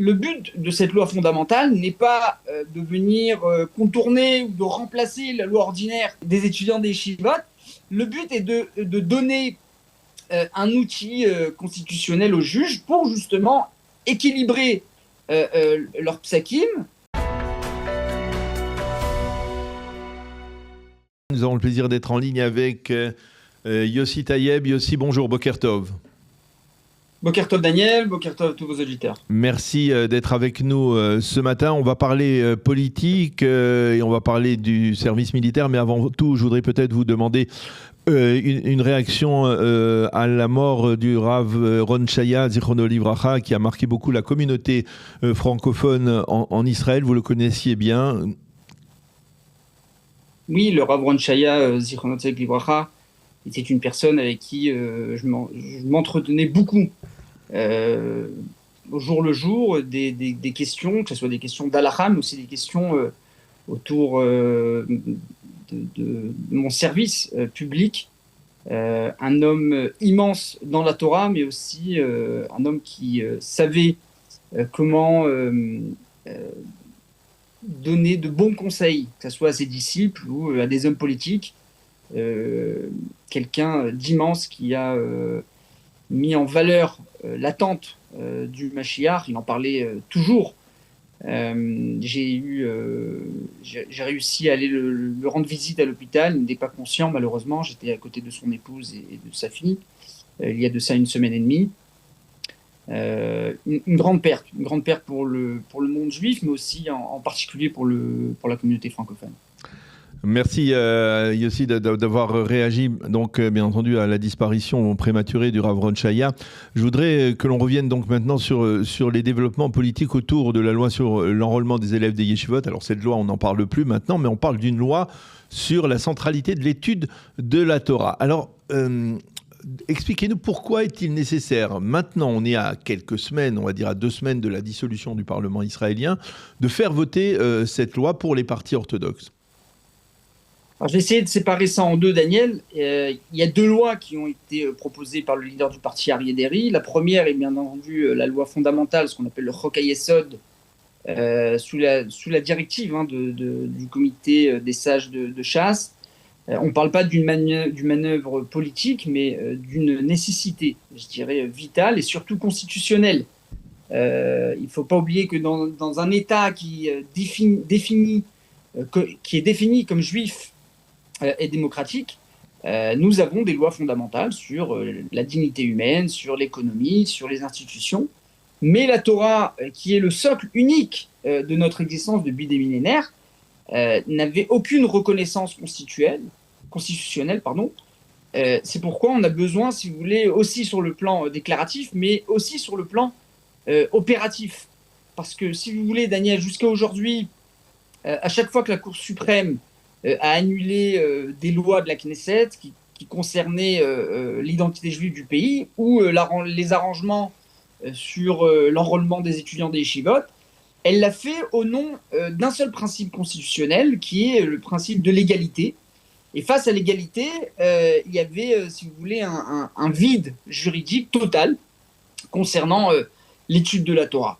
le but de cette loi fondamentale n'est pas de venir contourner ou de remplacer la loi ordinaire des étudiants des yeshivot. Le but est de donner un outil constitutionnel aux juges pour justement équilibrer leur psakim. Nous avons le plaisir d'être en ligne avec Yossi Tayeb. Yossi, bonjour, Boker Tov. Boker Tov Daniel, Boker Tov tous vos auditeurs. Merci d'être avec nous ce matin. On va parler politique et on va parler du service militaire. Mais avant tout, je voudrais peut-être vous demander une réaction à la mort du Rav Ron Shaya, Zichrono Livracha, qui a marqué beaucoup la communauté francophone en Israël. Vous le connaissiez bien. Oui, le Rav Ron Shaya, Zichrono Livracha, était une personne avec qui je m'entretenais beaucoup. Au jour le jour, des questions, que ce soit des questions d'Halakha, mais aussi des questions autour de mon service public. Un homme immense dans la Torah, mais aussi un homme qui savait comment donner de bons conseils, que ce soit à ses disciples ou à des hommes politiques. Quelqu'un d'immense qui a mis en valeur l'attente du Mashiach. Il en parlait toujours. J'ai réussi à aller le rendre visite à l'hôpital. Il n'était pas conscient, malheureusement. J'étais à côté de son épouse et de sa fille il y a de ça une semaine et demie. Une grande perte pour le monde juif, mais aussi en particulier pour la communauté francophone. Merci Yossi d'avoir réagi donc bien entendu à la disparition prématurée du Rav Ron Shaya. Je voudrais que l'on revienne donc maintenant sur les développements politiques autour de la loi sur l'enrôlement des élèves des yeshivot. Alors cette loi, on n'en parle plus maintenant, mais on parle d'une loi sur la centralité de l'étude de la Torah. Alors expliquez-nous pourquoi est-il nécessaire, maintenant on est à quelques semaines, on va dire à 2 semaines de la dissolution du Parlement israélien, de faire voter cette loi pour les partis orthodoxes. Alors, j'ai essayé de séparer ça en deux, Daniel. Il y a 2 lois qui ont été proposées par le leader du parti, Aryeh Deri. La première est bien entendu la loi fondamentale, ce qu'on appelle le Chok HaYesod, sous la directive du comité des sages de Shas. On ne parle pas d'une manœuvre politique, mais d'une nécessité, je dirais, vitale et surtout constitutionnelle. Il ne faut pas oublier que dans un État qui est défini comme juif et démocratique, nous avons des lois fondamentales sur la dignité humaine, sur l'économie, sur les institutions. Mais la Torah, qui est le socle unique de notre existence depuis des millénaires, n'avait aucune reconnaissance constitutionnelle. C'est pourquoi on a besoin, si vous voulez, aussi sur le plan déclaratif, mais aussi sur le plan opératif. Parce que, si vous voulez, Daniel, jusqu'à aujourd'hui, à chaque fois que la Cour suprême a annulé des lois de la Knesset qui concernaient l'identité juive du pays ou les arrangements sur l'enrôlement des étudiants des yeshivot, elle l'a fait au nom d'un seul principe constitutionnel qui est le principe de l'égalité. Et face à l'égalité, il y avait, si vous voulez, un vide juridique total concernant l'étude de la Torah.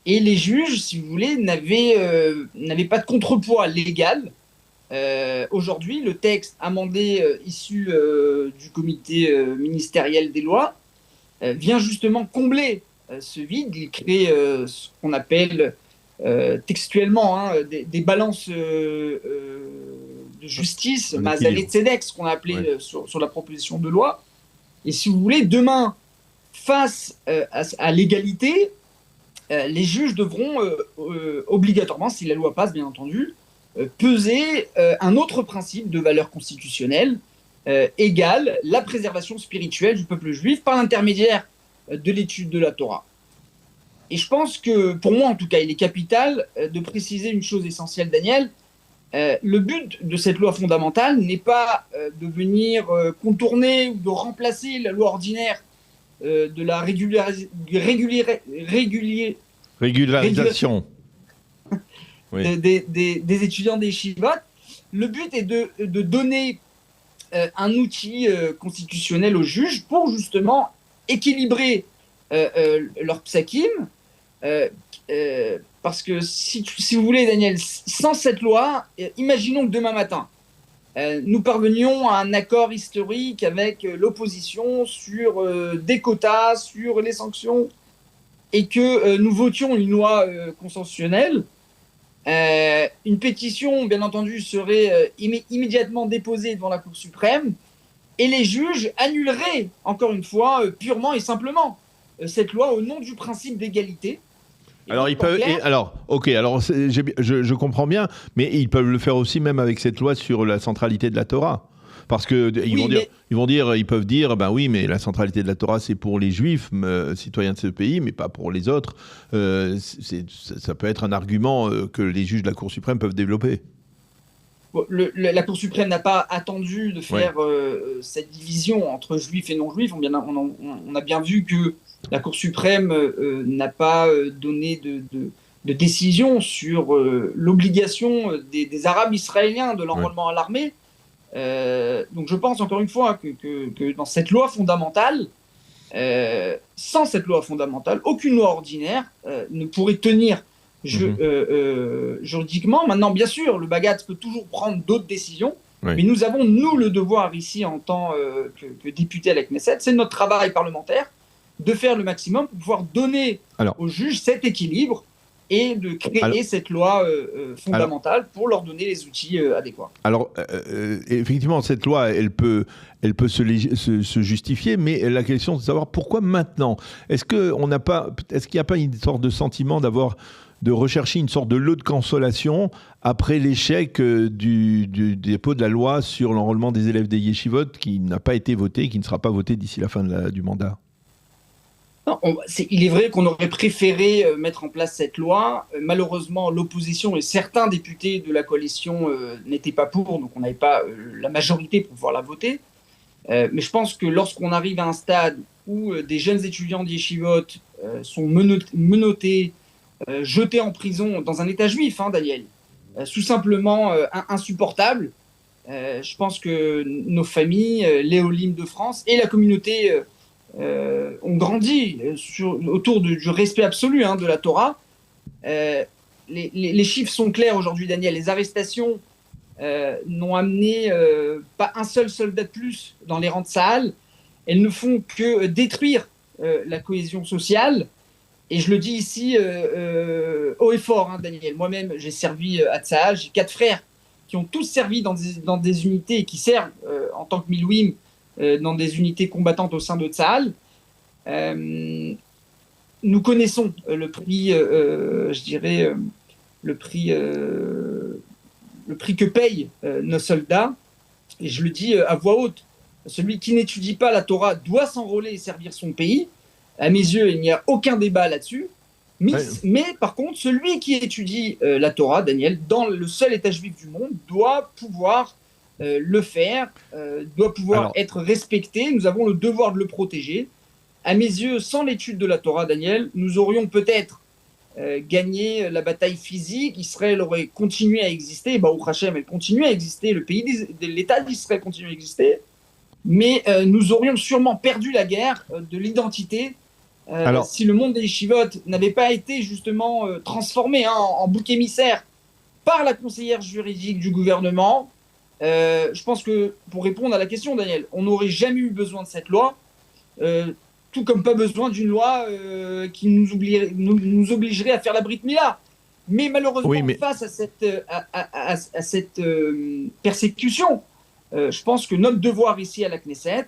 Et les juges, si vous voulez, n'avaient pas de contrepoids légal. Aujourd'hui, le texte amendé issu du comité ministériel des lois vient justement combler ce vide. Il crée ce qu'on appelle textuellement des balances de justice, Mazalé Tzedek, ce qu'on a appelé sur la proposition de loi. Et si vous voulez, demain, face à l'égalité, les juges devront obligatoirement, si la loi passe bien entendu, peser un autre principe de valeur constitutionnelle égale la préservation spirituelle du peuple juif par l'intermédiaire de l'étude de la Torah. Et je pense que, pour moi en tout cas, il est capital de préciser une chose essentielle, Daniel. Le but de cette loi fondamentale n'est pas de venir contourner ou de remplacer la loi ordinaire de la régularisation des étudiants des yeshivot. Le but est de donner un outil constitutionnel aux juges pour justement équilibrer leur psakim. Parce que si vous voulez, Daniel, sans cette loi, imaginons que demain matin, nous parvenions à un accord historique avec l'opposition sur des quotas, sur les sanctions, et que nous votions une loi consensuelle. Une pétition, bien entendu, serait immédiatement déposée devant la Cour suprême et les juges annuleraient, encore une fois, purement et simplement, cette loi au nom du principe d'égalité. Alors, ils peuvent. Je comprends bien, mais ils peuvent le faire aussi même avec cette loi sur la centralité de la Torah. Parce que ils peuvent dire, ben oui, mais la centralité de la Torah, c'est pour les Juifs, citoyens de ce pays, mais pas pour les autres. Ça peut être un argument que les juges de la Cour suprême peuvent développer. Bon, la Cour suprême n'a pas attendu de faire cette division entre Juifs et non-Juifs. On a bien vu que la Cour suprême n'a pas donné de décision sur l'obligation des Arabes israéliens de l'enrôlement à l'armée. Donc je pense encore une fois que dans cette loi fondamentale, sans cette loi fondamentale, aucune loi ordinaire ne pourrait tenir juridiquement. Maintenant, bien sûr, le Bagatz peut toujours prendre d'autres décisions, mais nous avons, nous, le devoir ici en tant que députés à la Knesset, c'est notre travail parlementaire de faire le maximum pour pouvoir donner aux juges cet équilibre et de créer cette loi fondamentale pour leur donner les outils adéquats. Alors, effectivement, cette loi, elle peut se justifier, mais la question c'est de savoir pourquoi maintenant. Est-ce qu'il n'y a pas une sorte de sentiment de rechercher une sorte de lot de consolation après l'échec du dépôt de la loi sur l'enrôlement des élèves des yeshivot qui n'a pas été voté, qui ne sera pas voté d'ici la fin du mandat? Non, il est vrai qu'on aurait préféré mettre en place cette loi. Malheureusement, l'opposition et certains députés de la coalition n'étaient pas pour, donc on n'avait pas la majorité pour pouvoir la voter. Mais je pense que lorsqu'on arrive à un stade où des jeunes étudiants d'yeshivot sont menottés, jetés en prison dans un état juif, Daniel, tout simplement insupportable, je pense que nos familles, les Olim de France et la communauté ont grandi autour du respect absolu de la Torah. Les chiffres sont clairs aujourd'hui, Daniel. Les arrestations n'ont amené pas un seul soldat de plus dans les rangs de Tsahal. Elles ne font que détruire la cohésion sociale. Et je le dis ici haut et fort, Daniel. Moi-même, j'ai servi à Tsahal. J'ai 4 frères qui ont tous servi dans des unités et qui servent en tant que Milouim dans des unités combattantes au sein de Tsahal. Nous connaissons le prix, je dirais, le prix que payent nos soldats. Et je le dis à voix haute, celui qui n'étudie pas la Torah doit s'enrôler et servir son pays. À mes yeux, il n'y a aucun débat là-dessus. Mais par contre, celui qui étudie la Torah, Daniel, dans le seul État juif du monde, doit pouvoir le faire, doit pouvoir être respecté. Nous avons le devoir de le protéger. À mes yeux, sans l'étude de la Torah, Daniel, nous aurions peut-être gagné la bataille physique. Israël aurait continué à exister. Baruch Hashem, elle continue à exister. L'État d'Israël continue à exister. Mais nous aurions sûrement perdu la guerre de l'identité si le monde des yeshivot n'avait pas été justement transformé en bouc émissaire par la conseillère juridique du gouvernement. Je pense que, pour répondre à la question, Daniel, on n'aurait jamais eu besoin de cette loi, tout comme pas besoin d'une loi qui nous obligerait à faire la Brit Mila. Mais malheureusement, face à cette persécution, je pense que notre devoir ici à la Knesset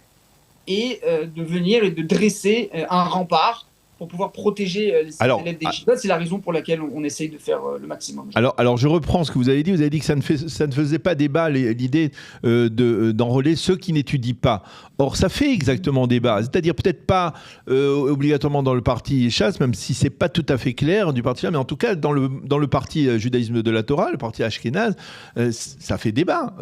est de venir et de dresser un rempart pour pouvoir protéger les élèves des yeshivot. C'est la raison pour laquelle on essaye de faire le maximum. Alors, je reprends ce que vous avez dit. Vous avez dit que ça ne faisait pas débat, l'idée d'enrôler ceux qui n'étudient pas. Or, ça fait exactement débat. C'est-à-dire peut-être pas obligatoirement dans le parti Chasse, même si c'est pas tout à fait clair du parti là, mais en tout cas dans le parti judaïsme de la Torah, le parti Ashkénaze, ça fait débat.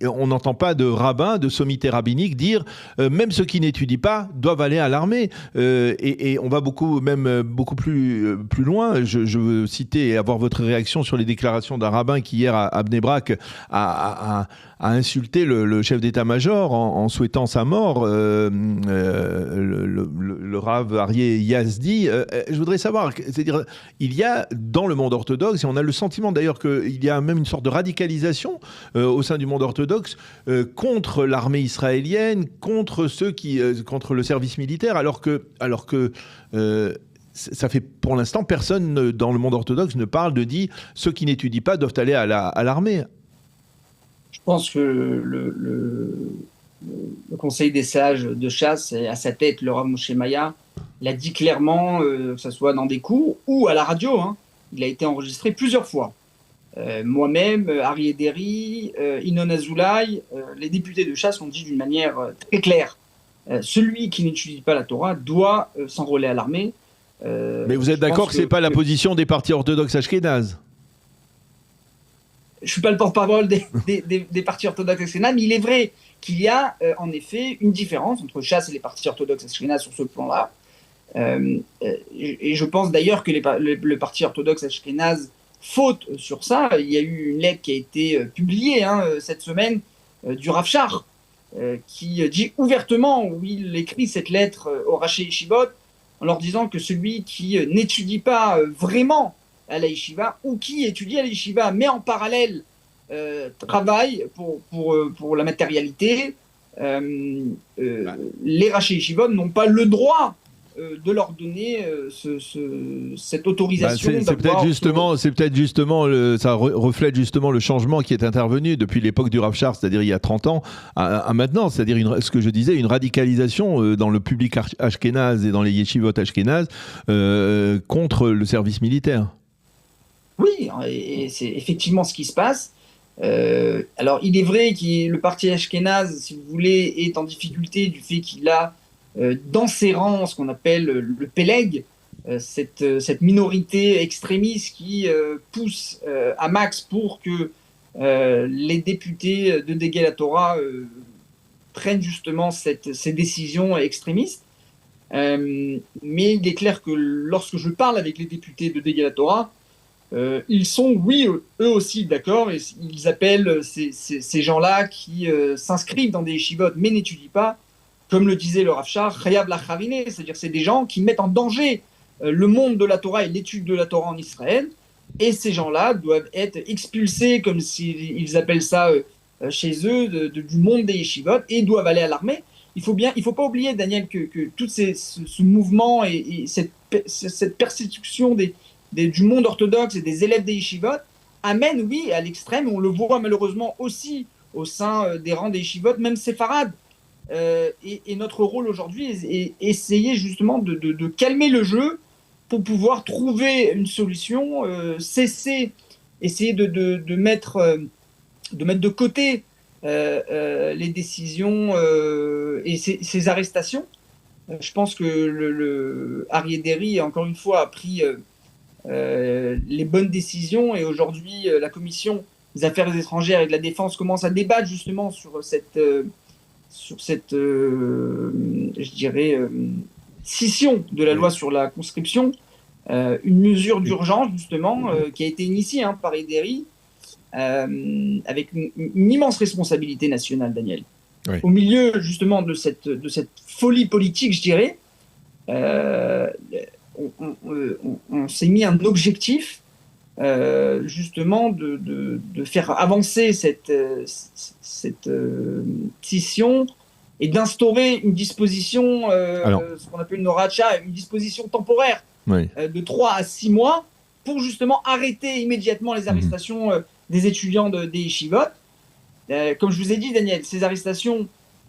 On n'entend pas de rabbins, de sommité rabbinique dire même ceux qui n'étudient pas doivent aller à l'armée. Et on va va beaucoup plus loin. Je veux citer et avoir votre réaction sur les déclarations d'un rabbin qui hier à Bnei Brak a insulté le chef d'état-major en souhaitant sa mort, le Rav Aryeh Yazdi. Je voudrais savoir, c'est-à-dire, il y a dans le monde orthodoxe, et on a le sentiment d'ailleurs qu'il y a même une sorte de radicalisation au sein du monde orthodoxe contre l'armée israélienne, contre contre le service militaire, alors que ça fait pour l'instant personne dans le monde orthodoxe ne parle de dit ceux qui n'étudient pas doivent aller à l'armée. Je pense que le Conseil des sages de chasse, à sa tête le Rav Moshe Maya, l'a dit clairement, que ce soit dans des cours ou à la radio, hein. Il a été enregistré plusieurs fois. Moi-même, Aryeh Deri, Inoun Azoulay, les députés de chasse ont dit d'une manière très claire, celui qui n'étudie pas la Torah doit s'enrôler à l'armée. Mais vous êtes d'accord que ce n'est pas la position des partis orthodoxes ashkénazes? Je ne suis pas le porte-parole des partis orthodoxes ashkénazes, mais il est vrai qu'il y a en effet une différence entre chasse et les partis orthodoxes ashkénazes sur ce plan-là. Et je pense d'ailleurs que le parti orthodoxe ashkénaze faute sur ça. Il y a eu une lettre qui a été publiée cette semaine du Rav Shach, qui dit ouvertement, où il écrit cette lettre au Raché Yeshivot, en leur disant que celui qui n'étudie pas vraiment à la Yeshiva, ou qui étudie à la Yeshiva, mais en parallèle travaille pour la matérialité, les Raché Yeshivot n'ont pas le droit de leur donner cette autorisation. C'est peut-être justement, ça reflète justement le changement qui est intervenu depuis l'époque du Rav Shach, c'est-à-dire il y a 30 ans à maintenant, c'est-à-dire ce que je disais, une radicalisation dans le public ashkénaze et dans les yeshivot ashkénazes contre le service militaire. Oui, et c'est effectivement ce qui se passe. Alors il est vrai que le parti ashkénaze, si vous voulez, est en difficulté du fait qu'il a dans ses rangs ce qu'on appelle le Peleg, cette minorité extrémiste qui pousse à max pour que les députés de Degel HaTorah prennent justement ces décisions extrémistes. Mais il est clair que lorsque je parle avec les députés de Degel HaTorah, ils sont, oui, eux aussi d'accord, et ils appellent ces gens-là qui s'inscrivent dans des yeshivot mais n'étudient pas, comme le disait le Rav Shach, Chayav Lacharine, c'est-à-dire c'est des gens qui mettent en danger le monde de la Torah et l'étude de la Torah en Israël, et ces gens-là doivent être expulsés, comme ils appellent ça chez eux, du monde des yeshivot, et doivent aller à l'armée. Il faut pas oublier, Daniel, que tout ce mouvement et cette persécution du monde orthodoxe et des élèves des yeshivot amène, oui, à l'extrême. On le voit malheureusement aussi au sein des rangs des yeshivot, même séfarades. Et notre rôle aujourd'hui est essayer justement de calmer le jeu pour pouvoir trouver une solution, essayer de mettre de côté les décisions et ces arrestations. Je pense que le Aryeh Deri, encore une fois, a pris les bonnes décisions, et aujourd'hui la commission des affaires étrangères et de la défense commence à débattre justement sur cette je dirais scission de la loi sur la conscription, une mesure d'urgence justement qui a été initiée par Ederi avec une immense responsabilité nationale, Daniel. Oui. Au milieu justement de cette folie politique, je dirais, on s'est mis un objectif justement de faire avancer cette scission et d'instaurer une disposition, ce qu'on appelle une horacha, une disposition temporaire de 3 à 6 mois pour justement arrêter immédiatement les arrestations des étudiants des yeshivot. Comme je vous ai dit, Daniel, ces arrestations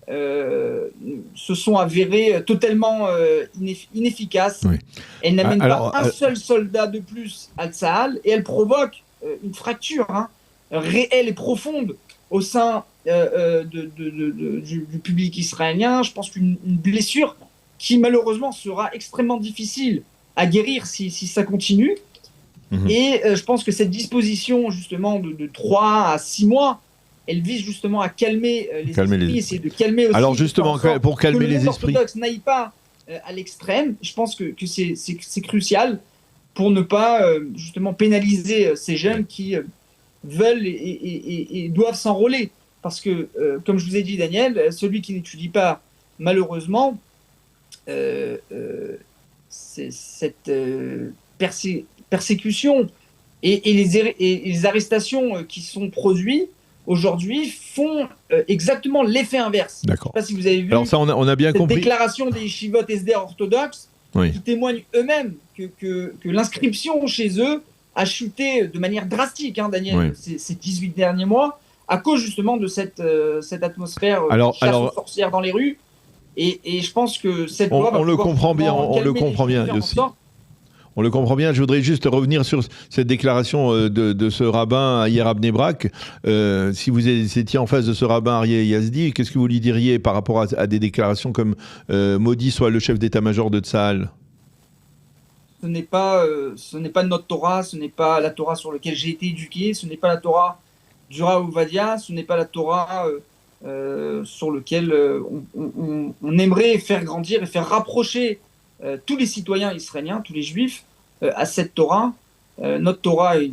se sont avérées totalement inefficaces. Oui. Elles n'amènent pas un seul soldat de plus à Tsahal, et elles provoquent une fracture réelle et profonde au sein du public israélien. Je pense qu'une blessure qui malheureusement sera extrêmement difficile à guérir si ça continue. Et je pense que cette disposition justement de 3 à 6 mois, elle vise justement à calmer les esprits, essayer de calmer aussi. Alors justement, pour calmer les esprits, l'orthodoxe n'aille pas à l'extrême. Je pense que c'est crucial pour ne pas justement pénaliser ces jeunes qui veulent et doivent s'enrôler. Parce que, comme je vous ai dit, Daniel, celui qui n'étudie pas, malheureusement, cette persécution et les arrestations qui sont produites aujourd'hui font exactement l'effet inverse. D'accord. Je ne sais pas si vous avez vu. Alors ça, on a bien compris. Déclaration des yeshivot SDR orthodoxes qui témoignent eux-mêmes que l'inscription chez eux a chuté de manière drastique, hein, Daniel, ces 18 derniers mois, à cause justement de cette atmosphère chasse aux sorcières dans les rues. Et je pense que cette loi on le comprend bien, on le comprend bien aussi. On le comprend bien. Je voudrais juste revenir sur cette déclaration de ce rabbin Ayer Abnebrak. Si vous étiez en face de ce rabbin Aryeh Yazdi, qu'est-ce que vous lui diriez par rapport à des déclarations comme maudit soit le chef d'état-major de Tsahal? Ce n'est pas notre Torah, ce n'est pas la Torah sur laquelle j'ai été éduqué, ce n'est pas la Torah du Rav Ovadia, ce n'est pas la Torah sur laquelle on aimerait faire grandir et faire rapprocher tous les citoyens israéliens, tous les juifs, à cette Torah. Notre Torah est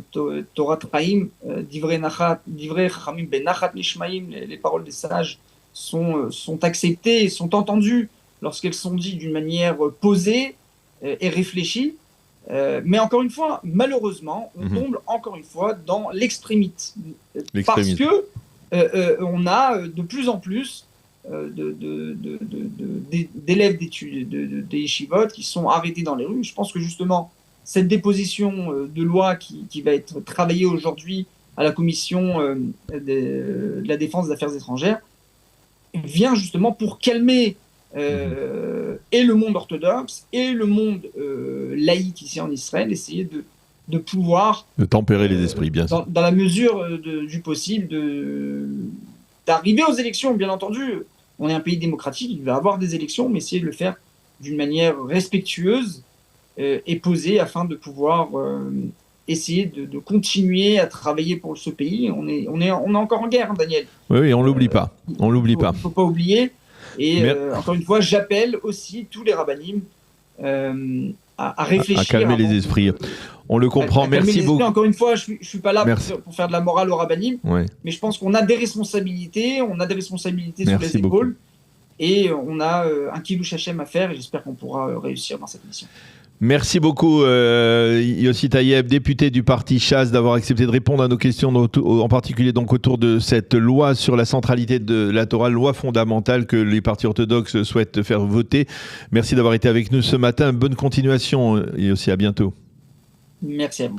Torah Traim, Divrei Chachamim ben Nachat Nishmaim, les paroles des sages sont acceptées et sont entendues lorsqu'elles sont dites d'une manière posée et réfléchie. Mais encore une fois, malheureusement, on tombe encore une fois dans l'extrémisme. Parce que on a de plus en plus d'élèves des yeshivot qui sont arrêtés dans les rues. Je pense que justement, cette déposition de loi qui va être travaillée aujourd'hui à la commission de la défense des affaires étrangères vient justement pour calmer et le monde orthodoxe et le monde laïque ici en Israël, essayer de pouvoir... De tempérer les esprits, bien sûr. Dans la mesure du possible, d'arriver aux élections, bien entendu. On est un pays démocratique, il va y avoir des élections, mais essayer de le faire d'une manière respectueuse et posée afin de pouvoir essayer de continuer à travailler pour ce pays. On est encore en guerre, hein, Daniel. Oui, on l'oublie pas. On l'oublie pas. Il ne faut pas oublier. Et encore une fois, j'appelle aussi tous les rabbinim à réfléchir. À calmer les esprits. On le comprend. Merci beaucoup. Encore une fois, je ne suis pas là pour faire de la morale au rabbinim, mais je pense qu'on a des responsabilités. On a des responsabilités sur les épaules. Et on a un kilouch Hashem à faire. Et j'espère qu'on pourra réussir dans cette mission. Merci beaucoup Yossi Taïeb, député du parti Chasse, d'avoir accepté de répondre à nos questions, en particulier donc autour de cette loi sur la centralité de la Torah, loi fondamentale que les partis orthodoxes souhaitent faire voter. Merci d'avoir été avec nous ce matin. Bonne continuation Yossi, à bientôt. Merci à vous.